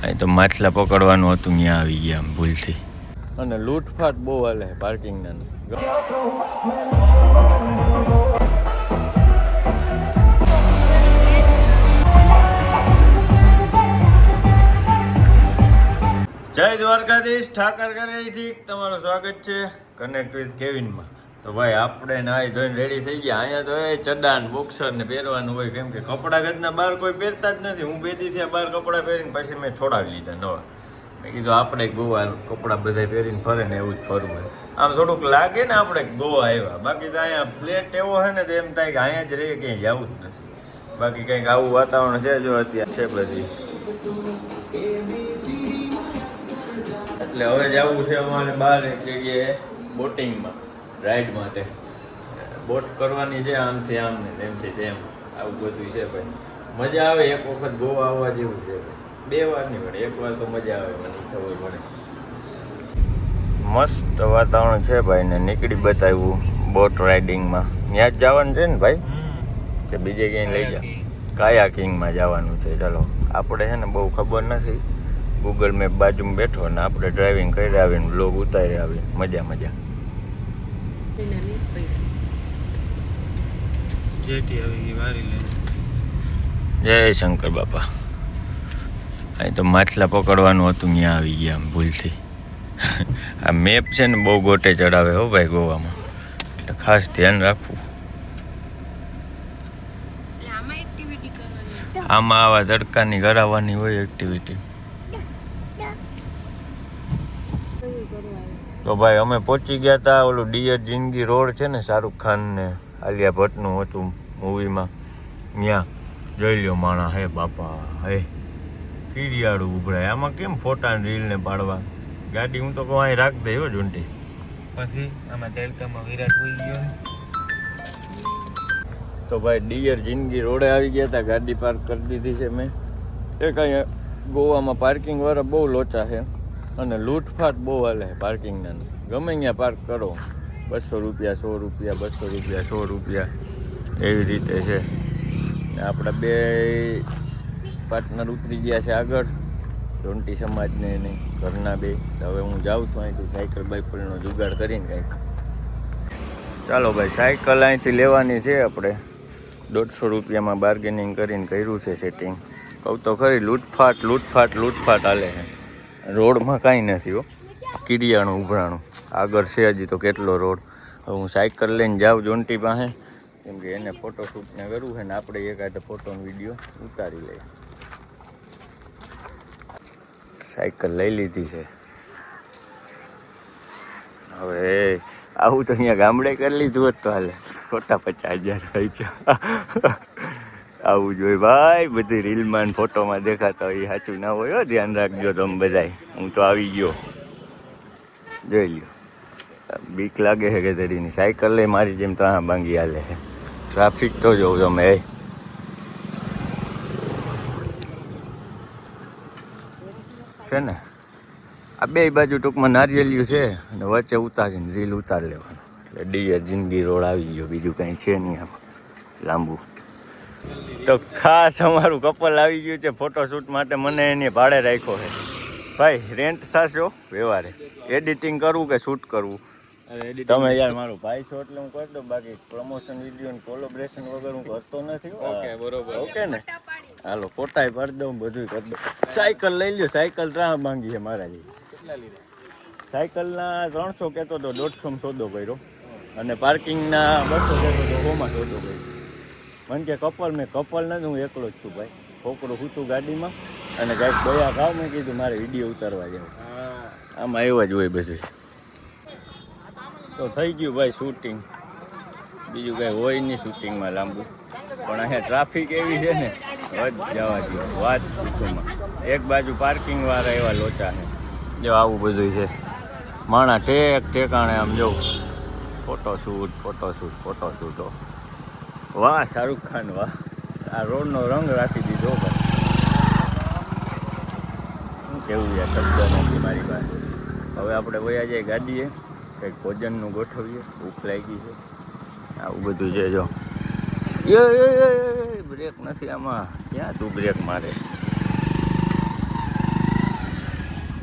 અહીં તો માછલા પકડવાનું હતું, ત્યાં આવી ગયા આમ ભૂલથી. અને લૂંટફાટ બહુ હાલે પાર્કિંગના. જય દ્વારકાધીશ, ઠાકર કરેથી તમારું સ્વાગત છે કનેક્ટ વિથ કેવિનમાં. તો ભાઈ આપણે નાઈ ધોઈને રેડી થઈ ગયા. અહીંયા તો એ ચડ્ડા ને બોક્સર ને પહેરવાનું હોય, કેમ કે કપડાં ગદના બહાર કોઈ પહેરતા જ નથી. હું બે દીથી બહાર કપડાં પહેરીને પછી મેં છોડાવી લીધા નવા. મેં કીધું આપણે ગોવા કપડાં બધા પહેરીને ફરે ને એવું જ ફરવું હોય. આમ થોડુંક લાગે ને આપણે ગોવા આવ્યા. બાકી તો અહીંયા ફ્લેટ એવો છે ને તો એમ થાય કે અહીંયા જ રહીએ, ક્યાંય જવું જ નથી. બાકી કંઈક આવું વાતાવરણ છે જો અત્યારે છે બધી. એટલે હવે જવું છે અમારે બહાર એક જગ્યાએ બોટિંગમાં, રાઈડ માટે. બોટ કરવાની છે આમથી આમ ને તેમથી તેમ, આવું બધું છે ભાઈ. મજા આવે. એક વખત ગોવા આવવા જેવું છે ભાઈ. 2 વાર નહીં પડે, 1 વાર તો મજા આવે, મને ખબર પડે. મસ્ત વાતાવરણ છે ભાઈ ને નીકળી બતાવ્યું બોટ રાઇડિંગમાં. ત્યાં જ જવાનું છે ને ભાઈ કે બીજે ક્યાંય લઈ જા? કાયાકિંગમાં જવાનું છે. ચાલો, આપણે છે ને બહુ ખબર નથી. ગૂગલ મેપ બાજુમાં બેઠો ને આપણે ડ્રાઇવિંગ કરી આવીને બ્લોગ ઉતારી આવીને મજા મજા. જય શંકર બાપા. અહીં તો માછલા પકડવાનું હતું, ત્યાં આવી ગયા આમ ભૂલથી. આ મેપ છે ને બહુ ગોટે ચડાવે હો ભાઈ ગોવામાં, એટલે ખાસ ધ્યાન રાખવું. આમાં આવા તડકાની કરાવવાની હોય એક્ટિવિટી. તો ભાઈ અમે પહોંચી ગયા હતા ઓલું ડિયર જિંદગી રોડ છે ને, શાહરુખ ખાન ને આલિયા ભટ્ટનું હતું મૂવીમાં. ત્યાં જોઈ લ્યો માણા હે બાપા, હે કીડિયાળું ઉભરાય. આમાં કેમ ફોટા રીલ ને પાડવા? ગાડી હું તો કહું અહીં રાખ દે હો જોંટી. પછી આમાં ચડકામાં વિરાટ હોઈ ગયો. તો ભાઈ ડિયર જિંદગી રોડે આવી ગયા હતા, ગાડી પાર્ક કરી દીધી છે મેં. એક અહીંયા ગોવામાં પાર્કિંગ વાળા બહુ લોચા છે અને લૂંટફાટ બહુ હાલે પાર્કિંગના. ગમે ત્યાં પાર્ક કરો 200 રૂપિયા, 100 રૂપિયા, 200 રૂપિયા, 100 રૂપિયા એવી રીતે છે. આપણા 2 પાર્ટનર ઉતરી ગયા છે આગળ, જોન્ટી સમાજને નહીં ઘરના 2. હવે હું જાઉં છું અહીંથી સાયકલ બાઇકલનો જુગાડ કરીને કંઈક. ચાલો ભાઈ, સાયકલ અહીંથી લેવાની છે આપણે. 150 રૂપિયામાં બાર્ગેનિંગ કરીને કર્યું છે સેટિંગ. કહું તો ખરી, લૂંટફાટ હાલે છે. રોડમાં કાંઈ નથી હો, કીડિયાણું ઉભરાણું. આગળ છે હજી તો કેટલો રોડ. હવે હું સાયકલ લઈને જાઉં જોન્ટી પાસે, કેમ કે એને ફોટોશૂટને કરવું છે ને આપણે એકાદ ફોટોનો વિડીયો ઉતારી લઈએ. સાયકલ લઈ લીધી છે. હવે આવું તો અહીંયા ગામડે કરી લીધું હોત તો હાલે. ખોટા 50,000 થઈ ગયા. આવું જોઈએ ભાઈ, બધી રીલમાં ફોટોમાં દેખાતા હોય એ સાચું ના હોય. ધ્યાન રાખજો તમે બધાય. હું તો આવી ગયો, જોઈ લ્યો. બીક લાગે છે કે ધડીની સાયકલ લઈ મારી જેમ ત્યાં ભાંગી હાલે છે. ટ્રાફિક તો જોઉં તમે. છે ને આ 2 બાજુ ટૂંકમાં નારિયેલિયું છે અને વચ્ચે ઉતારીને રીલ ઉતારી લેવાનું. એટલે ડિયર જિંદગી રોડ આવી ગયો, બીજું કંઈ છે નહીં આમ લાંબુ. તો ખાસ અમારું કપલ આવી ગયું છે ફોટોશૂટ માટે. મને એની ભાડે રાખ્યો છે ભાઈ. રેન્ટ થશો વ્યવહારે, એડિટિંગ કરવું કે શૂટ કરવું તમે યાર મારો ભાઈ છો એટલે હું કરી દઉં. બાકી પ્રમોશન વિડીયો ને કોલેબોરેશન વગર હું કરતો નથી. ઓકે બરોબર, ઓકે ને? હાલો ફોટાય પાડી દઉં, બધું કરી દઉં. સાયકલ લઈ લ્યો. સાયકલ 3 માંગી છે મારા જેવી. કેટલા લીધા? સાયકલના 300 કહેતો તો 150 સોદો કર્યો, અને પાર્કિંગના 200 કહેતો તો 100માં સોદો કર્યો. મને કે કપલ, મેં કપલ નથી, હું એકલો જ છું ભાઈ. છોકરો હતું ગાડીમાં અને કાંઈક ગયા ખાવ, મેં કીધું મારે વિડીયો ઉતારવા જાવ. આમાં એવા જ હોય બધું. તો થઈ ગયું ભાઈ શૂટિંગ. બીજું કાંઈ હોય નહીં શૂટિંગમાં લાંબુ. પણ અહીંયા ટ્રાફિક એવી છે ને, વધ જવા દો, વાત પૂછોમાં. એક બાજુ પાર્કિંગ વાળા એવા લોચા છે. જો આવું બધું છે. માણા ઠેકાણે આમ જવું. ફોટોશૂટ. વાહ શાહરુખ ખાન વાહ. આ રોડનો રંગ રાખી દીધો ભાઈ. શું કેવું યાર, શબ્દ નથી મારી પાસે. હવે આપણે વયા જઈએ ગાડીએ, કંઈક ભોજનનું ગોઠવીએ. ભૂખ લાગી છે. આવું બધું છે. જો બ્રેક નથી આમાં. ક્યાં તું બ્રેક મારે?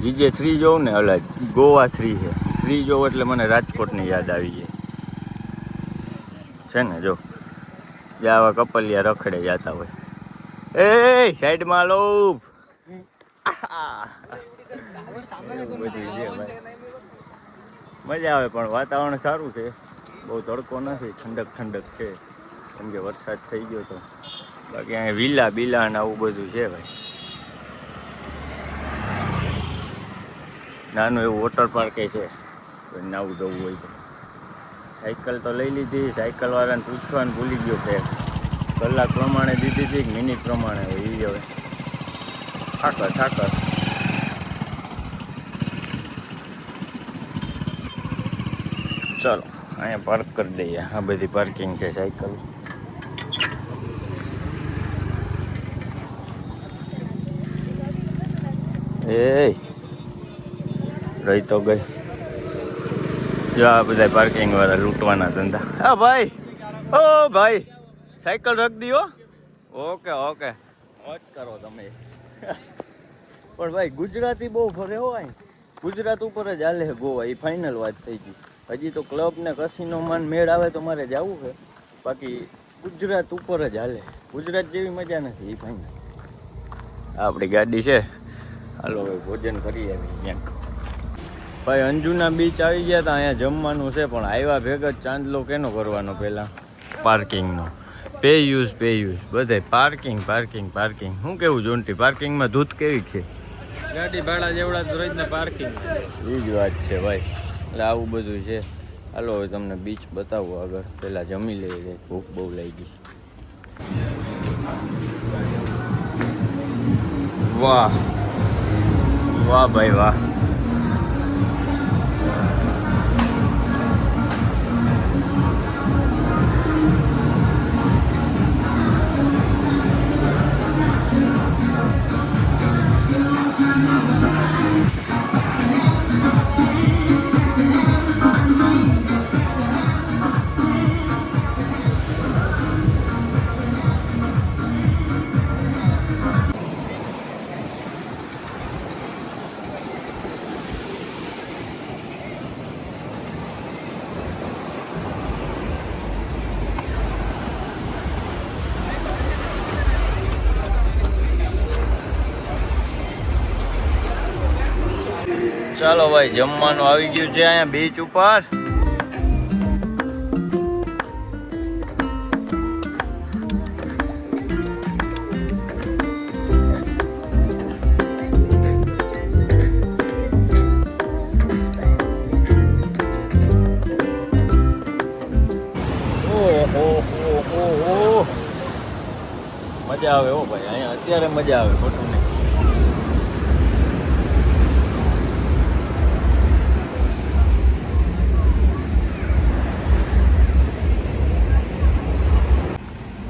જીજે 3 જોઉં ને અલા ગોવા 3 છે 3 જોઉં એટલે મને રાજકોટની યાદ આવી જાય છે ને જો જે આવા કપલિયા રખડે જતા હોય એ સાઈડમાં લો મજા આવે પણ વાતાવરણ સારું છે બહુ તડકો નથી ઠંડક છે કેમ કે વરસાદ થઈ ગયો તો બાકી અહીંયા વિલા બિલા ને આવું બધું છે ભાઈ નાનું એવું વોટર પાર્ક છે નાવું જવું હોય તો સાયકલ તો લઈ લીધી સાયકલ વાળાને પૂછવાનું ભૂલી ગયો કે કલાક પ્રમાણે દીધી હતી કે મિનિટ પ્રમાણે હોય એ હવે થાકર ચાલો અહીંયા પાર્ક કરી દઈએ આ બધી પાર્કિંગ છે સાયકલ એ રહી તો ગઈ જો આ બધા પાર્કિંગ વાળા લૂંટવાના ધંધા હા ભાઈ ઓ ભાઈ સાયકલ રખ દીઓ ઓકે મોજ કરો તમે પણ ભાઈ ગુજરાતી બહુ ફરે હોય ગુજરાત ઉપર જ હાલે ગોવા એ ફાઇનલ વાત થઈ ગઈ હજી તો ક્લબ ને કસિનોમાં મેળ આવે તો મારે જવું છે બાકી ગુજરાત ઉપર જ હાલે ગુજરાત જેવી મજા નથી એ ફાઇનલ આપણી ગાડી છે હાલો ભાઈ ભોજન કરી આવી ક્યાંક ભાઈ અંજુના બીચ આવી ગયા હતા અહીંયા જમવાનું છે પણ આવ્યા ભેગા ચાંદલો કેનો કરવાનો પહેલાં પાર્કિંગનો પે યુઝ બધે પાર્કિંગ શું કેવું જોન્ટી પાર્કિંગમાં ધૂત કેવી છે ગાડી ભાડા જેવડા જ રોજના પાર્કિંગ એ જ વાત છે ભાઈ એટલે આવું બધું છે હાલો હવે તમને બીચ બતાવું આગળ પહેલાં જમી લઈએ ભૂખ બહુ લાગી વાહ ભાઈ વાહ ચાલો ભાઈ જમવાનું આવી ગયું છે અહીંયા બીચ ઉપર મજા આવે હો ભાઈ અહીંયા અત્યારે મજા આવે ખોટું નહીં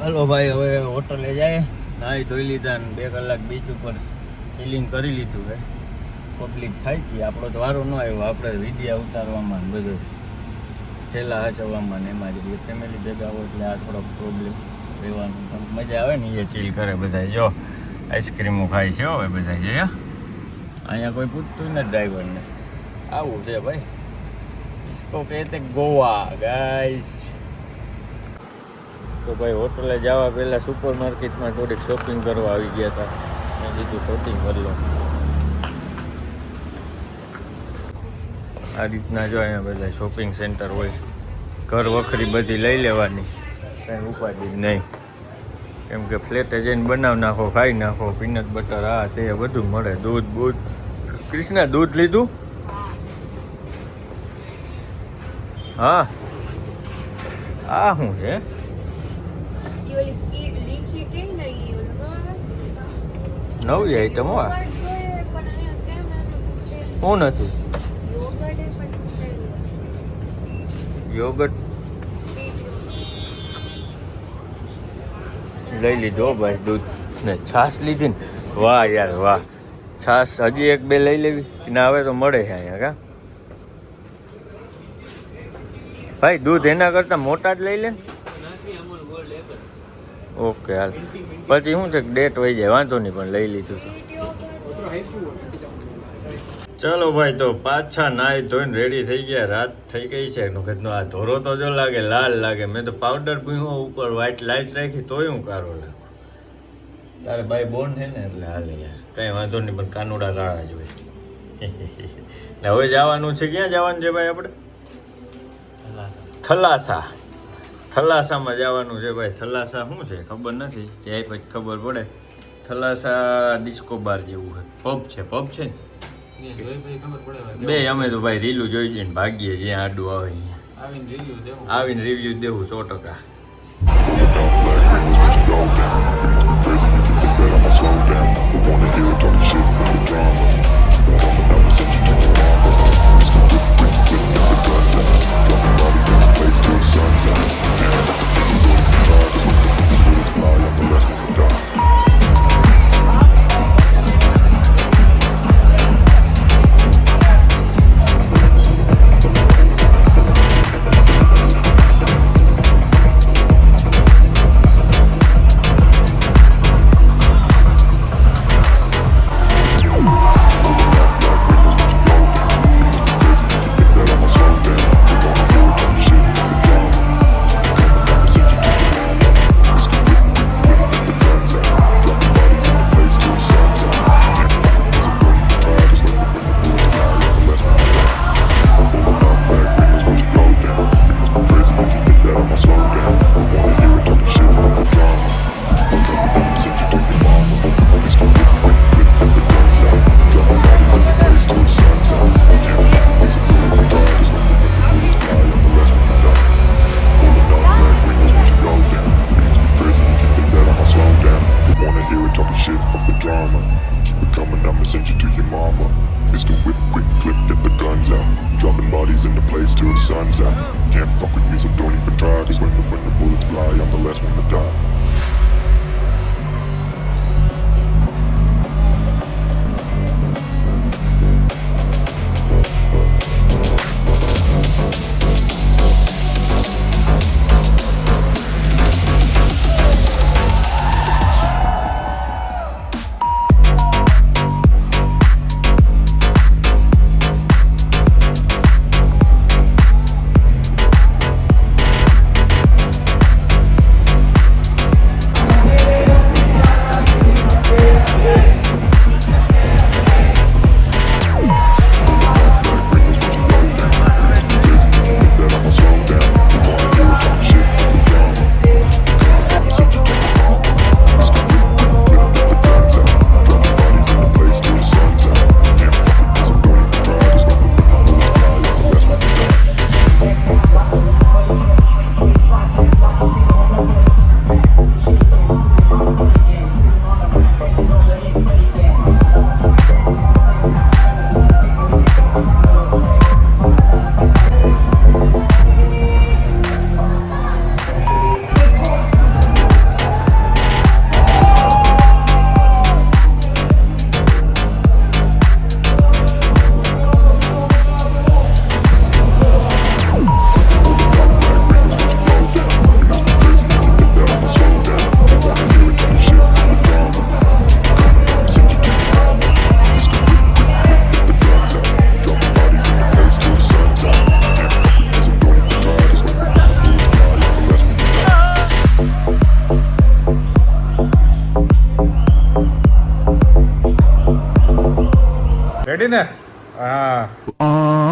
હાલો ભાઈ હવે હોટલે જાય નાહી ધોઈ લીધા ને 2 કલાક બીચ ઉપર ચિલિંગ કરી લીધું છે પબ્લિક થાય કે આપણો તો વારો ન આવ્યો આપણે વિડીયો ઉતારવામાં બધું થેલા હચવામાં ને એમાં જ ફેમિલી ભેગા હોય એટલે આ થોડોક પ્રોબ્લેમ રહેવાનું પણ મજા આવે ને એ ચીલ કરે બધા જો આઈસ્ક્રીમો ખાય છે હવે બધા જોયા અહીંયા કોઈ પૂછતું નથી ડ્રાઈવરને આવું છે ભાઈ इसको कहते गोवा गाइस તો ભાઈ હોટલે જવા પહેલાં સુપર માર્કેટમાં થોડીક શોપિંગ કરવા આવી ગયા હતા મેં કીધું શોપિંગ કરી લો આ રીતના જો અહીંયા બધા શોપિંગ સેન્ટર હોય ઘર વખરી બધી લઈ લેવાની કાંઈ ઉપાધિ નહીં કેમ કે ફ્લેટે જઈને બનાવી નાખો ખાઈ નાખો પીનટ બટર આ તે બધું મળે દૂધ કૃષ્ણા દૂધ લીધું હા આ શું છે નવી આઈટમ હો શું નથી યોગર્ટ લઈ લીધો ભાઈ દૂધ ને છાશ લીધી ને વાહ યાર વાહ છાશ હજી 1-2 લઈ લેવી ના હવે તો મળે છે અહીંયા કા ભાઈ દૂધ એના કરતા મોટા જ લઈ લે ઓકે હાલ પછી શું છે ડેટ વહી જાય વાંધો નહીં પણ લઈ લીધું ચલો ભાઈ, તો પાછા નાઈ ધોઈને રેડી થઈ ગયા. રાત થઈ ગઈ છે. વખતનો આ ધોરો તો જો લાગે લાલ લાગે. મેં તો પાવડર પીવો ઉપર વ્હાઈટ લાઈટ રાખી તોય હું કારો લાગુ. તારે ભાઈ બોન છે ને એટલે હાલે યાર, કઈ વાંધો નહીં, પણ કાનુડા કાળા જ હોય. ને હવે જવાનું છે, ક્યાં જવાનું છે ભાઈ આપણે? થલાસા. થલાસામાં જવાનું છે ભાઈ. થલાસા શું છે ખબર નથી, જાય પછી ખબર પડે. થલાસા ડિસ્કો બાર જેવું છે, પબ છે. પબ છે ને બે અમે તો ભાઈ રીલું જોઈ જઈને ભાગીએ જ્યાં આડું આવે અહીંયા આવીને રિવ્યુ દેવું 100%. રેડી ને? હા